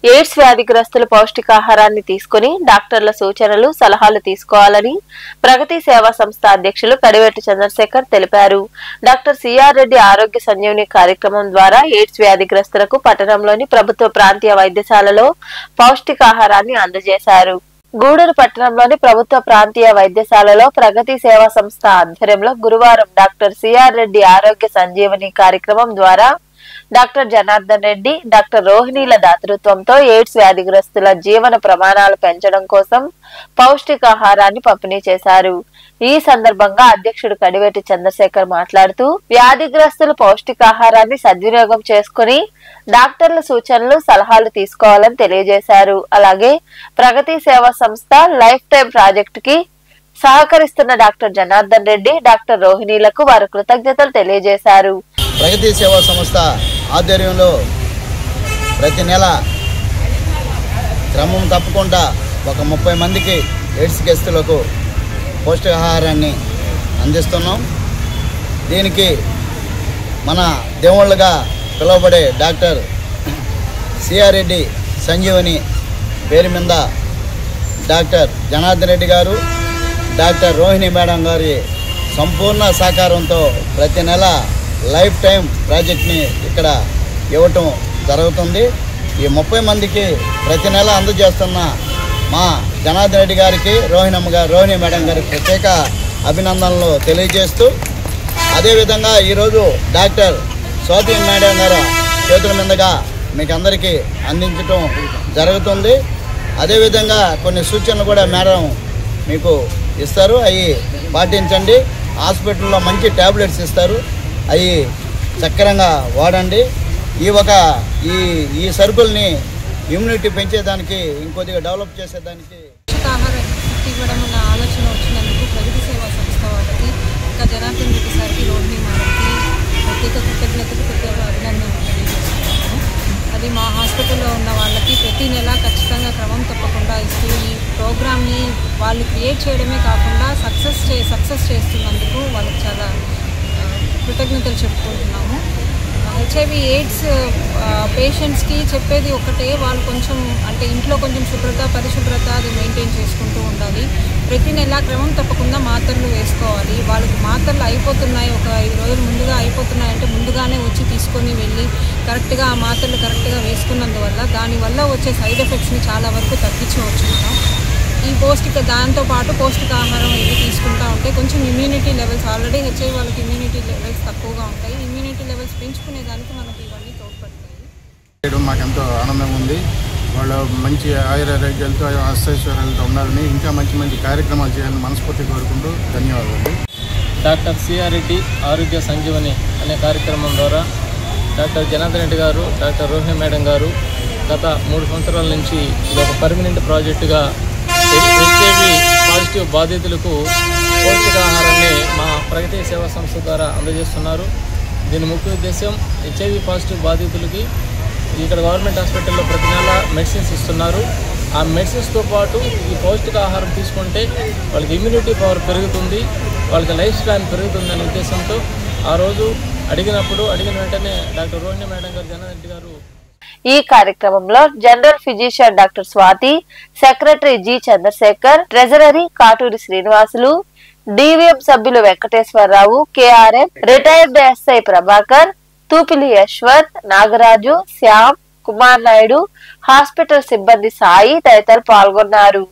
AIDS వ్యాధిగ్రస్తులు పౌష్టికాహారాన్ని తీసుకుని డాక్టర్ల సూచనలు సలహాలు తీసుకోవాలని ప్రగతి సేవా సంస్థ అధ్యక్షులు కడివెట్టి చంద్రశేఖర్ తెలిపారు. డాక్టర్ సిఆర్ రెడ్డి ఆరోగ్య సంజీవని కార్యక్రమం ద్వారా ఎయిడ్స్ వ్యాధిగ్రస్తులకు పట్టణంలోని ప్రభుత్వ ప్రాంతీయ వైద్యశాలలో పౌష్టికాహారాన్ని అందజేశారు. గూడూరు పట్టణంలోని ప్రభుత్వ ప్రాంతీయ వైద్యశాలలో ప్రగతి సేవా సంస్థ ఆధ్వర్యంలో గురువారం డాక్టర్ సిఆర్ రెడ్డి ఆరోగ్య సంజీవని కార్యక్రమం ద్వారా డాక్టర్ జనార్దన్ రెడ్డి, డాక్టర్ రోహిణీల దాతృత్వంతో ఎయిడ్స్ వ్యాధిగ్రస్తుల జీవన ప్రమాణాలు పెంచడం కోసం పౌష్టికాహారాన్ని పంపిణీ చేశారు. ఈ సందర్భంగా అధ్యక్షుడు కడివెట్టి చంద్రశేఖర్ మాట్లాడుతూ వ్యాధిగ్రస్తులు పౌష్టికాహారాన్ని సద్వినియోగం చేసుకుని డాక్టర్ల సూచనలు సలహాలు తీసుకోవాలని తెలియజేశారు. అలాగే ప్రగతి సేవా సంస్థ లైఫ్ టైం ప్రాజెక్టు కి సహకరిస్తున్న డాక్టర్ జనార్దన్ రెడ్డి, డాక్టర్ రోహిణీలకు వారు కృతజ్ఞతలు తెలియజేశారు. ప్రగతి సేవా సంస్థ ఆధ్వర్యంలో ప్రతి నెల క్రమం తప్పకుండా ఒక 30 మందికి ఎయిడ్స్ గ్రస్తులకు పౌష్టికాహారాన్ని అందిస్తున్నాం. దీనికి మన దేవుళ్ళుగా పిలువబడే డాక్టర్ సిఆర్ రెడ్డి సంజీవని పేరు మీద డాక్టర్ జనార్దన్ రెడ్డి గారు, డాక్టర్ రోహిణి మేడం గారి సంపూర్ణ సహకారంతో ప్రతి నెల లైఫ్ టైం ప్రాజెక్ట్ని ఇక్కడ ఇవ్వటం జరుగుతుంది. ఈ 30 మందికి ప్రతి నెల అందజేస్తున్న మా జనార్దన్ రెడ్డి గారికి, రోహిణి మేడం గారికి ప్రత్యేక అభినందనలు తెలియజేస్తూ, అదేవిధంగా ఈరోజు డాక్టర్ స్వాతి మేడం గారు చేతుల మీదుగా మీకు అందరికీ అందించటం జరుగుతుంది. అదేవిధంగా కొన్ని సూచనలు కూడా మేడం మీకు ఇస్తారు, అవి పాటించండి. హాస్పిటల్లో మంచి ట్యాబ్లెట్స్ ఇస్తారు, అవి చక్కరంగా వాడండి. ఈ సరుకుల్ని ఇమ్యూనిటీ పెంచేదానికి ఇంకొద్దిగా డెవలప్ చేసేదానికి పోషకాహారం ఇవ్వడం అన్న ఆలోచన వచ్చినందుకు ప్రగతి సేవా సంస్థ వాళ్ళకి, ఇంకా జనార్దన్ రెడ్డి సార్కి, రోహిణి మేడంకి ప్రత్యేక కృతజ్ఞతలు, అభినందనలు తెలియజేస్తున్నాను. అది మా హాస్పిటల్లో ఉన్న వాళ్ళకి ప్రతి నెల ఖచ్చితంగా క్రమం తప్పకుండా ఇస్తూ ఈ ప్రోగ్రామ్ని వాళ్ళు క్రియేట్ చేయడమే కాకుండా సక్సెస్ చేస్తున్నందుకు వాళ్ళకి చాలా కృతజ్ఞతలు చెప్పుకుంటున్నాము. హెచ్ఐవి ఎయిడ్స్ పేషెంట్స్కి చెప్పేది ఒకటే, వాళ్ళు కొంచెం అంటే ఇంట్లో కొంచెం పరిశుభ్రత అది మెయింటైన్ చేసుకుంటూ ఉండాలి. ప్రతి నెల క్రమం తప్పకుండా మాత్రలు వేసుకోవాలి. వాళ్ళకి మాత్రలు అయిపోతున్నాయి, ఒక 5 రోజులు ముందుగా అయిపోతున్నాయంటే ముందుగానే వచ్చి తీసుకొని వెళ్ళి కరెక్ట్గా ఆ మాత్రలు కరెక్ట్గా వేసుకున్నందువల్ల దానివల్ల వచ్చే సైడ్ ఎఫెక్ట్స్ని చాలా వరకు తగ్గించవచ్చు. ఈ దాంతోపాటు పౌష్టికాహారం ఇవి తీసుకుంటూ ఉంటే కొంచెం ఇమ్యూనిటీ లెవెల్స్, ఆల్రెడీ హెచ్ఐవి వాళ్ళకి ఇమ్యూనిటీ లెవెల్స్ తక్కువగా ఉంటాయి, ఇమ్యూనిటీ లెవెల్స్ పెంచుకునేదానికి మనకి ఇవన్నీ తోడ్పడతాయి. మాకెంతో ఆనందంగా ఉంది. వాళ్ళు మంచి ఆయురారోగ్యాలతో అష్టైశ్వర్యాలతో ఉండాలని, ఇంకా మంచి కార్యక్రమాలు చేయాలని మనస్ఫూర్తిగా కోరుకుంటూ ధన్యవాదాలు. డాక్టర్ సిఆర్ రెడ్డి ఆరోగ్య సంజీవని అనే కార్యక్రమం ద్వారా డాక్టర్ జనార్దన్ రెడ్డి గారు, డాక్టర్ రోహిణి మేడం గారు గత 3 సంవత్సరాల నుంచి ఇది ఒక పర్మనెంట్ ప్రాజెక్టుగా హెచ్ఐవి పాజిటివ్ బాధితులకు పౌష్టికాహారాన్ని మా ప్రగతి సేవా సంస్థ ద్వారా అందజేస్తున్నారు. దీని ముఖ్య ఉద్దేశం హెచ్ఐవి పాజిటివ్ బాధితులకి ఇక్కడ గవర్నమెంట్ హాస్పిటల్లో ప్రతి నెల మెడిసిన్స్ ఇస్తున్నారు. ఆ మెడిసిన్స్తో పాటు ఈ పౌష్టికాహారం తీసుకుంటే వాళ్ళకి ఇమ్యూనిటీ పవర్ పెరుగుతుంది, వాళ్ళకి లైఫ్ స్పాన్ పెరుగుతుంది అనే ఉద్దేశంతో ఆ రోజు అడిగిన వెంటనే డాక్టర్ రోహిణి మేడం గారు, జనార్దన్ రెడ్డి గారు. ఈ కార్యక్రమంలో general physician doctor Swathi, secretary G Chandrasekhar, treasurer Katuri Srinivasulu, DVM సభ్యులు Venkateswararao, KRM, retired SI Prabhakar, Tupili Yashwanth, Nagaraju, Shyam, Kumar Naidu, hospital సిబ్బంది సాయి తదితరులు పాల్గొన్నారు.